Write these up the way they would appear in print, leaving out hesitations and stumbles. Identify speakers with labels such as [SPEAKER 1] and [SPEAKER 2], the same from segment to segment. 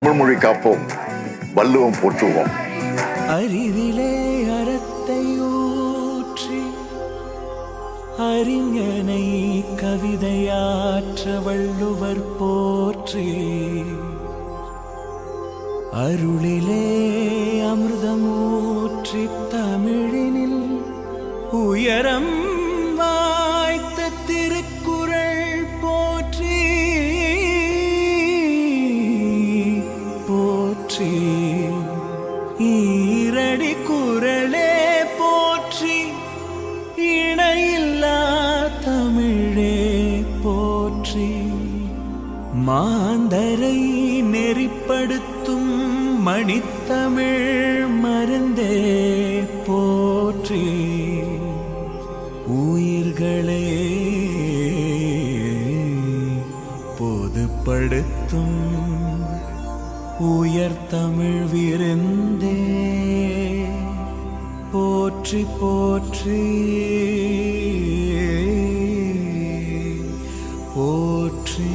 [SPEAKER 1] மொழி காப்போம், வள்ளுவம் போற்றுவோம்.
[SPEAKER 2] அரிதிலே அறத்தை ஊற்றி அறிஞனை கவிதையாற்ற வள்ளுவர் போற்றி. அருளிலே அமிர்தமூற்றி தமிழினில் உயரம் வாய்த்த திருக்குறள் போற்றி போற்றி. ஈரடி குறளே போற்றி, இணையில்லா தமிழே போற்றி. மாந்தரை நெறிப்படுத்தும் மணித்தமிழ் மருந்தே போற்றி. உயிர்களே பொதுப்படுத்தும் உயர் தமிழ் விருந்தே போற்றி போற்றி போற்றி.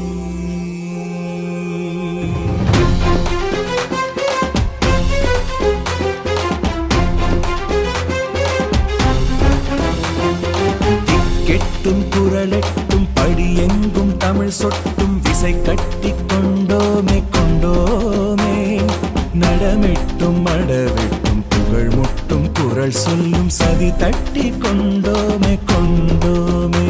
[SPEAKER 2] கெட்டும் குரலெட்டும் படியெங்கும் தமிழ் சொட்டும் விசை கட்டி கொண்டோமே கொண்டோமே. நடமிட்டும் அடவிட்டும் புகழ் முட்டும் குரல் சொல்லும் சதி தட்டி கொண்டோமே கொண்டோமே.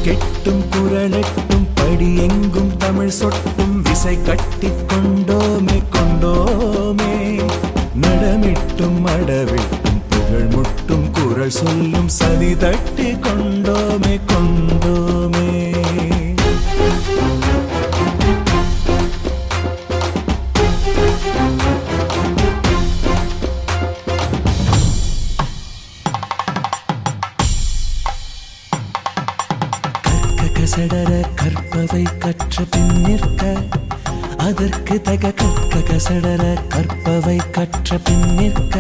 [SPEAKER 2] கெட்டும் குரலெட்டும் படியெங்கும் தமிழ் சொட்டும் விசை கட்டி கொண்டோமே கொண்டோமே. நடமிட்டும் அடவிட்டும் புகழ் முட்டும் குரல் சொல்லும் சதி தட்டி கொண்டோமே கொண்டோமே. கசடர கற்பவை கற்ற பின் நிற்க அதற்கு தக கற்க. கசடர கற்பவை கற்ற பின் நிற்க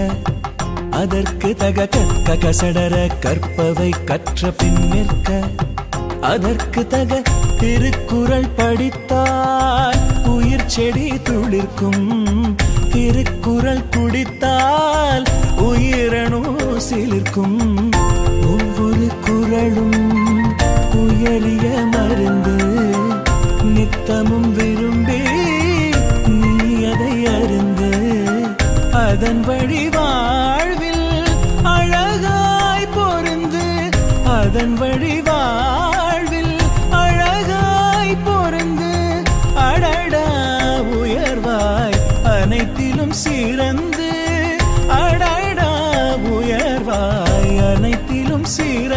[SPEAKER 2] அதற்கு தக கற்க. கசடர கற்பவை கற்ற பின் நிற்க அதற்கு தக. திருக்குறள் படித்தால் உயிர் செடி துளிர்க்கும், திருக்குறள் குடித்தால் உயிரணு சிலிர்க்கும். ஒவ்வொரு குறளும் உயரிய மருந்து, நித்தமும் விரும்பி நீ அதை அருந்து. அதன் வழி வாழ்வில் அழகாய் பொருந்து, அதன் வழி வாழ்வில் அழகாய் பொருந்து. அடடா உயர்வாய் அனைத்திலும் சிறந்து, அடடா உயர்வாய் அனைத்திலும் சிறந்து.